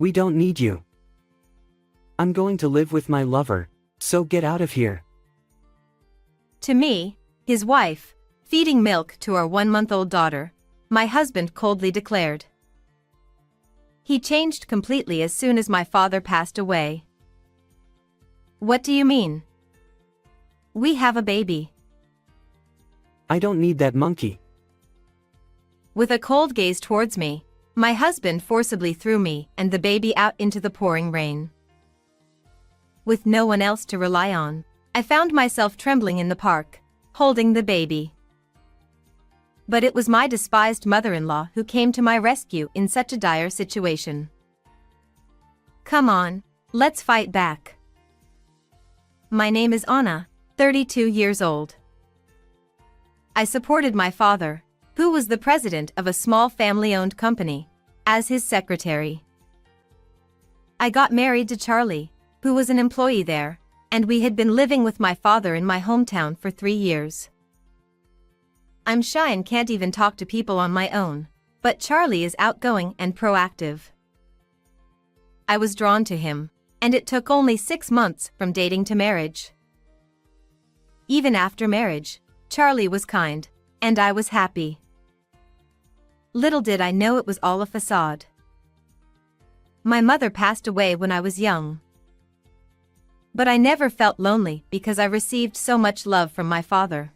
We don't need you. I'm going to live with my lover, so get out of here. To me, his wife, feeding milk to our 1-month-old daughter, my husband coldly declared. He changed completely as soon as my father passed away. What do you mean? We have a baby. I don't need that monkey. With a cold gaze towards me, my husband forcibly threw me and the baby out into the pouring rain. With no one else to rely on, I found myself trembling in the park, holding the baby. But it was my despised mother-in-law who came to my rescue in such a dire situation. Come on, let's fight back. My name is Anna, 32 years old. I supported my father, who was the president of a small family-owned company, as his secretary. I got married to Charlie, who was an employee there, and we had been living with my father in my hometown for 3 years. I'm shy and can't even talk to people on my own, but Charlie is outgoing and proactive. I was drawn to him, and it took only 6 months from dating to marriage. Even after marriage, Charlie was kind, and I was happy. Little did I know it was all a facade. My mother passed away when I was young. But I never felt lonely because I received so much love from my father.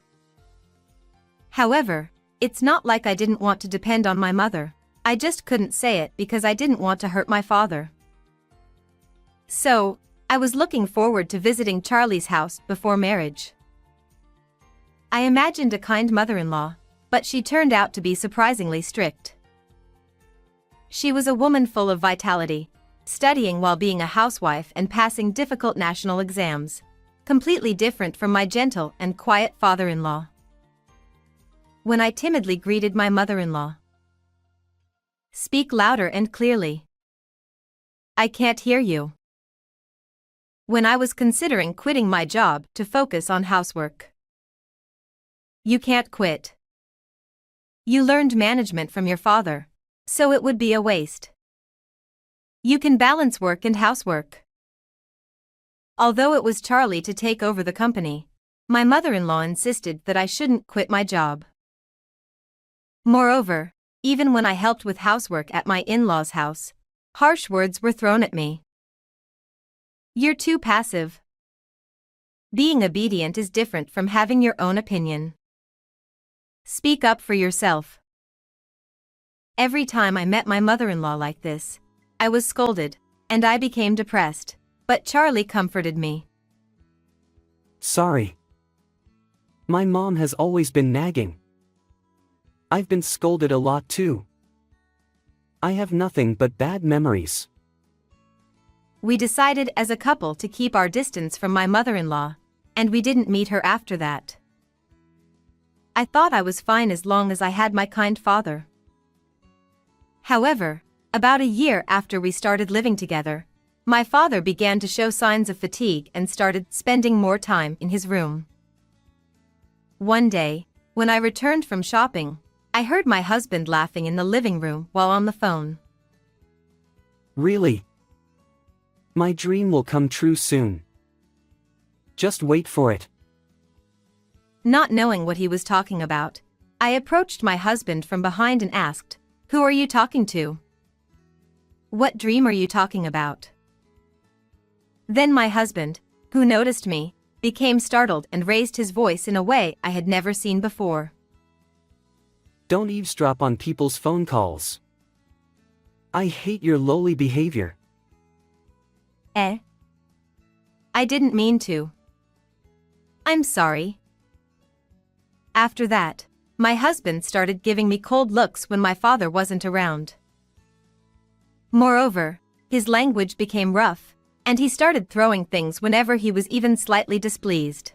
However, it's not like I didn't want to depend on my mother, I just couldn't say it because I didn't want to hurt my father. So, I was looking forward to visiting Charlie's house before marriage. I imagined a kind mother-in-law, but she turned out to be surprisingly strict. She was a woman full of vitality, studying while being a housewife and passing difficult national exams, completely different from my gentle and quiet father-in-law. When I timidly greeted my mother-in-law. Speak louder and clearly. I can't hear you. When I was considering quitting my job to focus on housework. You can't quit. You learned management from your father, so it would be a waste. You can balance work and housework. Although it was Charlie to take over the company, my mother-in-law insisted that I shouldn't quit my job. Moreover, even when I helped with housework at my in-laws' house, harsh words were thrown at me. You're too passive. Being obedient is different from having your own opinion. Speak up for yourself. Every time I met my mother-in-law like this, I was scolded, and I became depressed, but Charlie comforted me. Sorry. My mom has always been nagging. I've been scolded a lot too. I have nothing but bad memories. We decided as a couple to keep our distance from my mother-in-law, and we didn't meet her after that. I thought I was fine as long as I had my kind father. However, about a year after we started living together, my father began to show signs of fatigue and started spending more time in his room. One day, when I returned from shopping, I heard my husband laughing in the living room while on the phone. Really? My dream will come true soon. Just wait for it. Not knowing what he was talking about, I approached my husband from behind and asked, "Who are you talking to? What dream are you talking about?" Then my husband, who noticed me, became startled and raised his voice in a way I had never seen before. Don't eavesdrop on people's phone calls. I hate your lowly behavior. I didn't mean to. I'm sorry. After that, my husband started giving me cold looks when my father wasn't around. Moreover, his language became rough, and he started throwing things whenever he was even slightly displeased.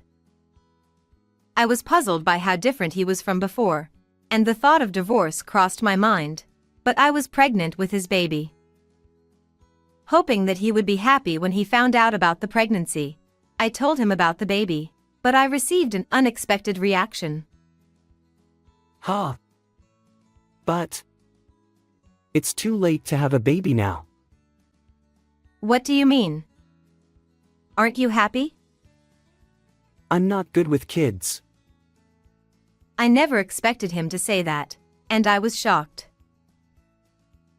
I was puzzled by how different he was from before, and the thought of divorce crossed my mind, but I was pregnant with his baby. Hoping that he would be happy when he found out about the pregnancy, I told him about the baby, but I received an unexpected reaction. Huh? But it's too late to have a baby now. What do you mean? Aren't you happy? I'm not good with kids. I never expected him to say that, and I was shocked.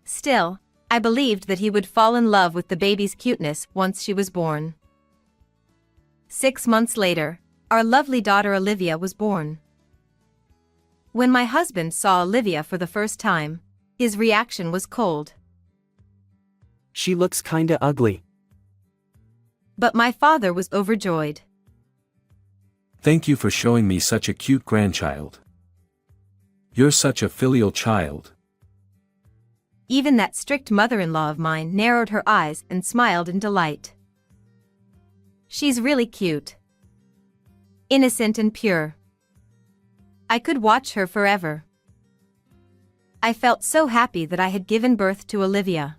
Still, I believed that he would fall in love with the baby's cuteness once she was born. 6 months later, our lovely daughter Olivia was born. When my husband saw Olivia for the first time, his reaction was cold. She looks kinda ugly. But my father was overjoyed. Thank you for showing me such a cute grandchild. You're such a filial child. Even that strict mother-in-law of mine narrowed her eyes and smiled in delight. She's really cute. Innocent and pure. I could watch her forever. I felt so happy that I had given birth to Olivia.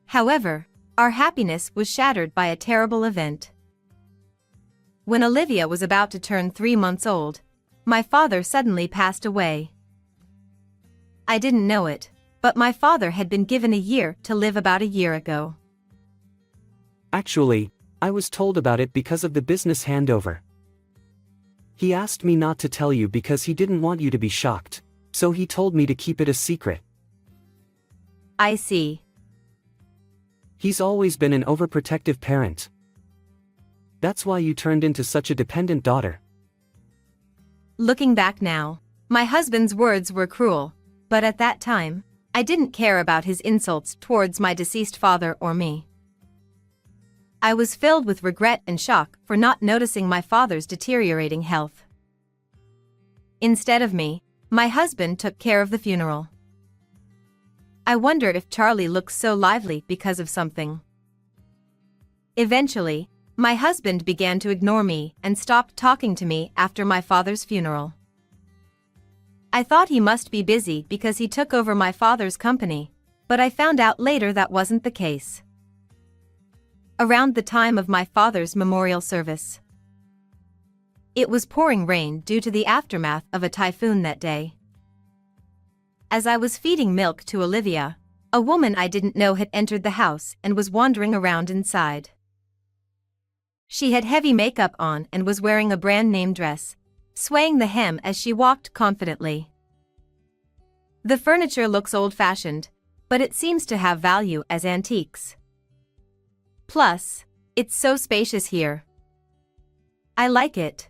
However, our happiness was shattered by a terrible event. When Olivia was about to turn 3 months old, my father suddenly passed away. I didn't know it, but my father had been given a year to live about a year ago. Actually, I was told about it because of the business handover. He asked me not to tell you because he didn't want you to be shocked, so he told me to keep it a secret. I see. He's always been an overprotective parent. That's why you turned into such a dependent daughter. Looking back now, my husband's words were cruel, but at that time, I didn't care about his insults towards my deceased father or me. I was filled with regret and shock for not noticing my father's deteriorating health. Instead of me, my husband took care of the funeral. I wonder if Charlie looks so lively because of something. Eventually, my husband began to ignore me and stopped talking to me after my father's funeral. I thought he must be busy because he took over my father's company, but I found out later that wasn't the case. Around the time of my father's memorial service, it was pouring rain due to the aftermath of a typhoon that day. As I was feeding milk to Olivia, a woman I didn't know had entered the house and was wandering around inside. She had heavy makeup on and was wearing a brand-name dress, swaying the hem as she walked confidently. The furniture looks old-fashioned, but it seems to have value as antiques. Plus, it's so spacious here. I like it.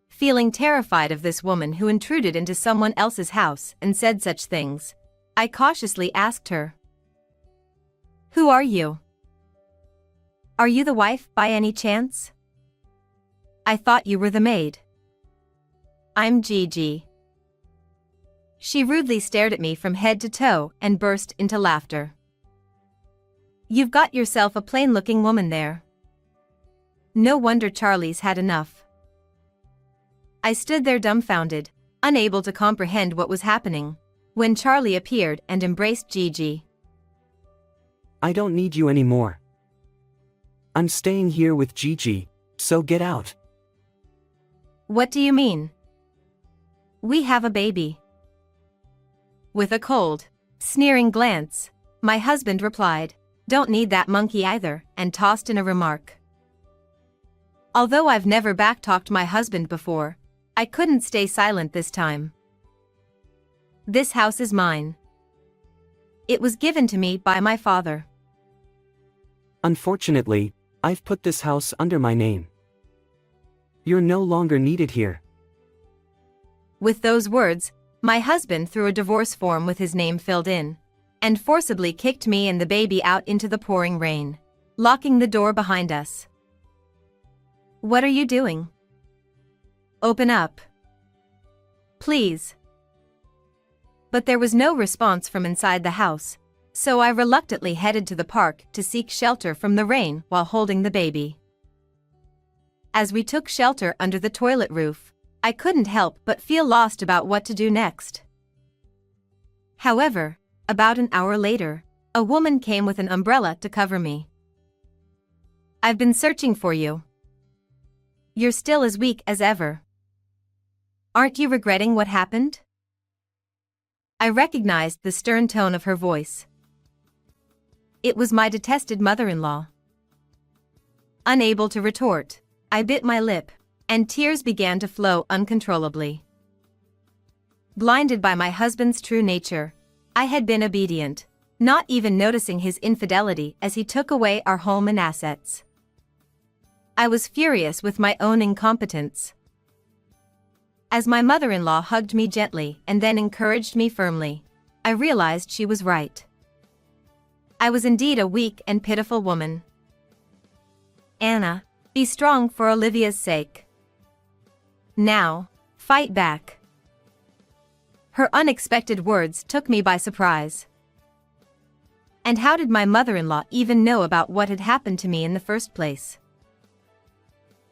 Feeling terrified of this woman who intruded into someone else's house and said such things, I cautiously asked her, "Who are you? Are you the wife by any chance? I thought you were the maid." "I'm Gigi." She rudely stared at me from head to toe and burst into laughter. "You've got yourself a plain-looking woman there. No wonder Charlie's had enough." I stood there dumbfounded, unable to comprehend what was happening, when Charlie appeared and embraced Gigi. I don't need you anymore. I'm staying here with Gigi, so get out. What do you mean? We have a baby. With a cold, sneering glance, my husband replied, "Don't need that monkey either," and tossed in a remark. Although I've never backtalked my husband before, I couldn't stay silent this time. This house is mine. It was given to me by my father. Unfortunately, I've put this house under my name. You're no longer needed here. With those words, my husband threw a divorce form with his name filled in, and forcibly kicked me and the baby out into the pouring rain, locking the door behind us. "What are you doing? Open up. Please." But there was no response from inside the house, so I reluctantly headed to the park to seek shelter from the rain while holding the baby. As we took shelter under the toilet roof, I couldn't help but feel lost about what to do next. However, about an hour later, a woman came with an umbrella to cover me. "I've been searching for you. You're still as weak as ever. Aren't you regretting what happened?" I recognized the stern tone of her voice. It was my detested mother-in-law. Unable to retort, I bit my lip, and tears began to flow uncontrollably. Blinded by my husband's true nature, I had been obedient, not even noticing his infidelity as he took away our home and assets. I was furious with my own incompetence. As my mother-in-law hugged me gently and then encouraged me firmly, I realized she was right. I was indeed a weak and pitiful woman. Anna, be strong for Olivia's sake. Now, fight back. Her unexpected words took me by surprise. And how did my mother-in-law even know about what had happened to me in the first place?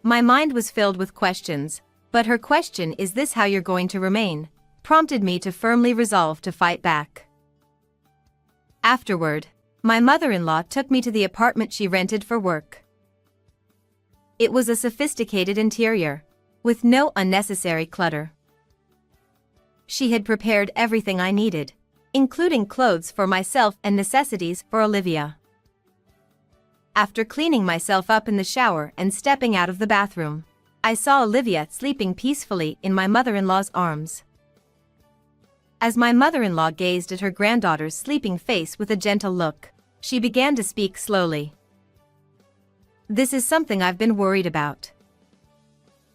My mind was filled with questions, but her question, "Is this how you're going to remain?" prompted me to firmly resolve to fight back. Afterward, my mother-in-law took me to the apartment she rented for work. It was a sophisticated interior, with no unnecessary clutter. She had prepared everything I needed, including clothes for myself and necessities for Olivia. After cleaning myself up in the shower and stepping out of the bathroom, I saw Olivia sleeping peacefully in my mother-in-law's arms. As my mother-in-law gazed at her granddaughter's sleeping face with a gentle look, she began to speak slowly. "This is something I've been worried about.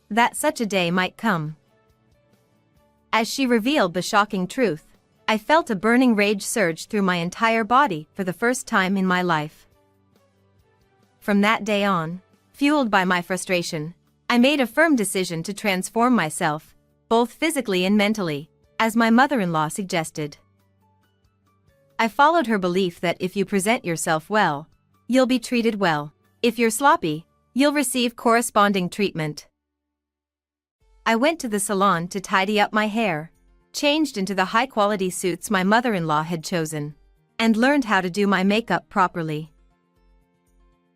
That such a day might come." As she revealed the shocking truth, I felt a burning rage surge through my entire body for the first time in my life. From that day on, fueled by my frustration, I made a firm decision to transform myself, both physically and mentally, as my mother-in-law suggested. I followed her belief that if you present yourself well, you'll be treated well. If you're sloppy, you'll receive corresponding treatment. I went to the salon to tidy up my hair, changed into the high-quality suits my mother-in-law had chosen, and learned how to do my makeup properly.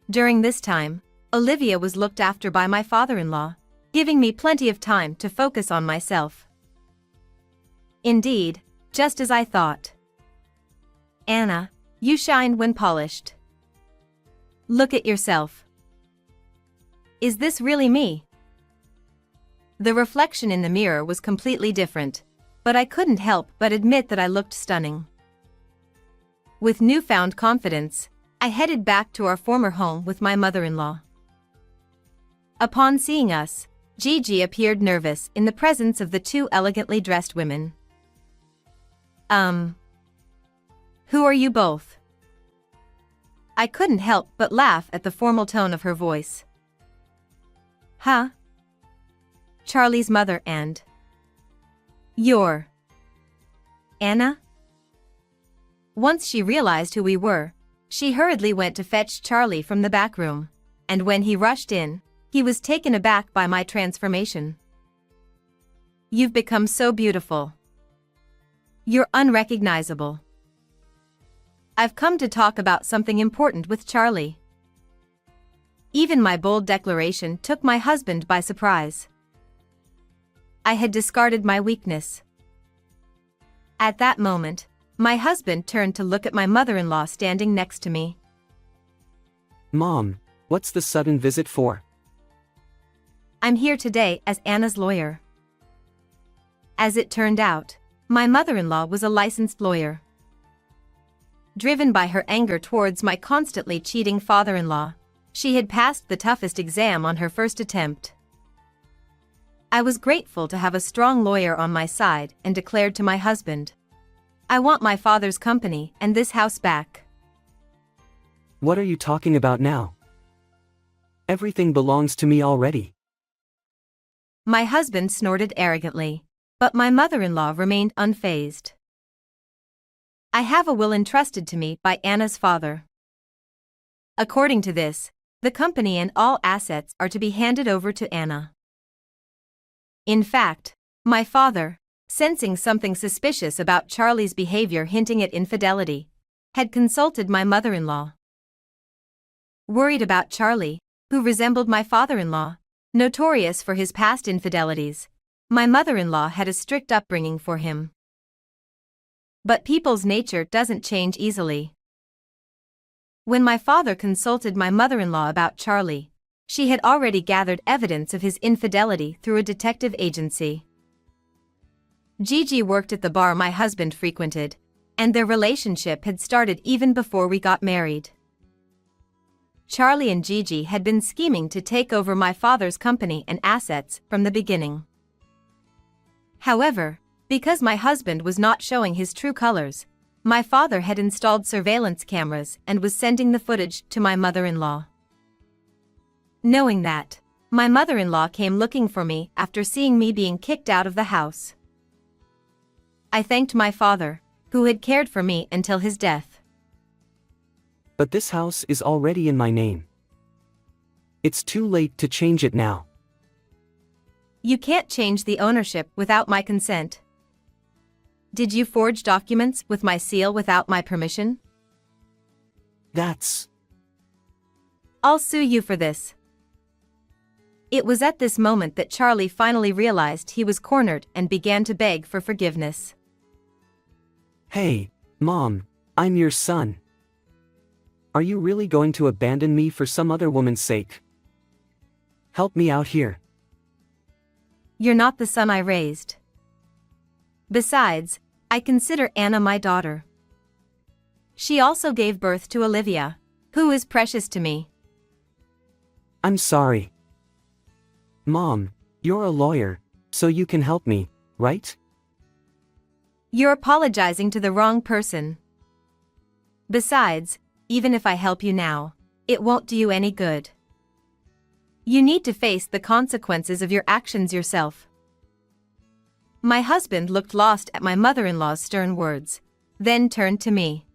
During this time, Olivia was looked after by my father-in-law, giving me plenty of time to focus on myself. Indeed, just as I thought. "Anna, you shine when polished. Look at yourself. Is this really me?" The reflection in the mirror was completely different, but I couldn't help but admit that I looked stunning. With newfound confidence, I headed back to our former home with my mother-in-law. Upon seeing us, Gigi appeared nervous in the presence of the two elegantly dressed women. Who are you both?" I couldn't help but laugh at the formal tone of her voice. "Huh? Charlie's mother and you're Anna?" Once she realized who we were, she hurriedly went to fetch Charlie from the back room, and when he rushed in, he was taken aback by my transformation. "You've become so beautiful. You're unrecognizable. I've come to talk about something important with Charlie." Even my bold declaration took my husband by surprise. I had discarded my weakness. At that moment, my husband turned to look at my mother-in-law standing next to me. "Mom, what's the sudden visit for?" "I'm here today as Anna's lawyer." As it turned out, my mother-in-law was a licensed lawyer. Driven by her anger towards my constantly cheating father-in-law, she had passed the toughest exam on her first attempt. I was grateful to have a strong lawyer on my side and declared to my husband, "I want my father's company and this house back." "What are you talking about now? Everything belongs to me already." My husband snorted arrogantly, but my mother-in-law remained unfazed. "I have a will entrusted to me by Anna's father. According to this, the company and all assets are to be handed over to Anna. In fact, my father, sensing something suspicious about Charlie's behavior hinting at infidelity, had consulted my mother-in-law. Worried about Charlie, who resembled my father-in-law, notorious for his past infidelities, my mother-in-law had a strict upbringing for him. But people's nature doesn't change easily. When my father consulted my mother-in-law about Charlie, she had already gathered evidence of his infidelity through a detective agency. Gigi worked at the bar my husband frequented, and their relationship had started even before we got married. Charlie and Gigi had been scheming to take over my father's company and assets from the beginning. However, because my husband was not showing his true colors, my father had installed surveillance cameras and was sending the footage to my mother-in-law. Knowing that, my mother-in-law came looking for me after seeing me being kicked out of the house. I thanked my father, who had cared for me until his death. But this house is already in my name. It's too late to change it now. You can't change the ownership without my consent. Did you forge documents with my seal without my permission? I'll sue you for this. It was at this moment that Charlie finally realized he was cornered and began to beg for forgiveness. Hey, Mom, I'm your son. Are you really going to abandon me for some other woman's sake? Help me out here. You're not the son I raised. Besides, I consider Anna my daughter. She also gave birth to Olivia, who is precious to me. I'm sorry. Mom, you're a lawyer, so you can help me, right? You're apologizing to the wrong person. Besides, even if I help you now, it won't do you any good. You need to face the consequences of your actions yourself. My husband looked lost at my mother-in-law's stern words, then turned to me.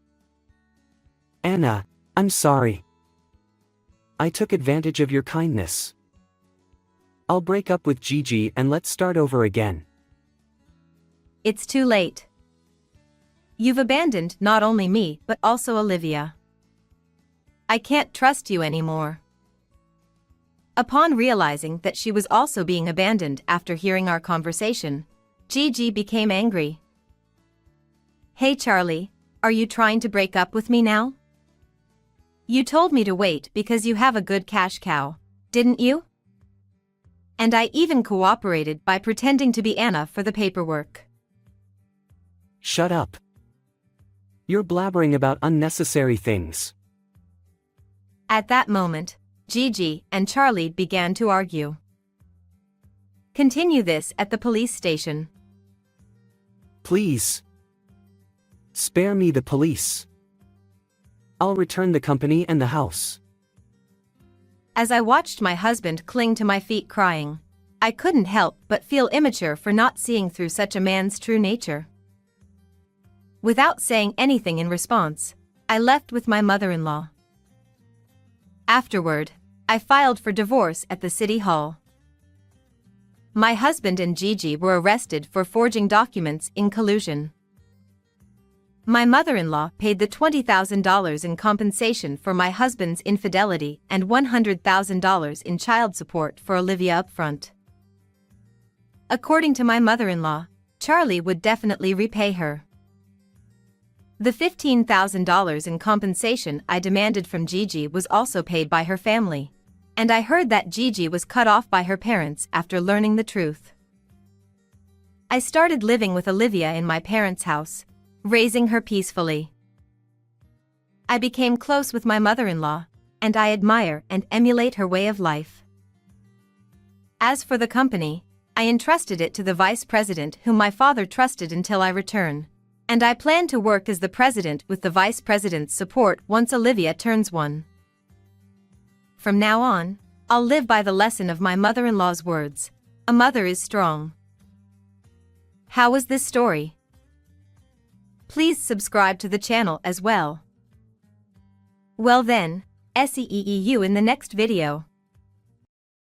Anna, I'm sorry. I took advantage of your kindness. I'll break up with Gigi and let's start over again. It's too late. You've abandoned not only me but also Olivia. I can't trust you anymore. Upon realizing that she was also being abandoned after hearing our conversation, Gigi became angry. Hey Charlie, are you trying to break up with me now? You told me to wait because you have a good cash cow, didn't you? And I even cooperated by pretending to be Anna for the paperwork. Shut up. You're blabbering about unnecessary things. At that moment, Gigi and Charlie began to argue. Continue this at the police station. Please. Spare me the police. I'll return the company and the house. As I watched my husband cling to my feet crying, I couldn't help but feel immature for not seeing through such a man's true nature. Without saying anything in response, I left with my mother-in-law. Afterward, I filed for divorce at the city hall. My husband and Gigi were arrested for forging documents in collusion. My mother-in-law paid the $20,000 in compensation for my husband's infidelity and $100,000 in child support for Olivia upfront. According to my mother-in-law, Charlie would definitely repay her. The $15,000 in compensation I demanded from Gigi was also paid by her family, and I heard that Gigi was cut off by her parents after learning the truth. I started living with Olivia in my parents' house, raising her peacefully. I became close with my mother-in-law, and I admire and emulate her way of life. As for the company, I entrusted it to the vice president whom my father trusted until I return, and I plan to work as the president with the vice president's support once Olivia turns 1. From now on, I'll live by the lesson of my mother-in-law's words: a mother is strong. How was this story? Please subscribe to the channel as well. Well then, see you in the next video.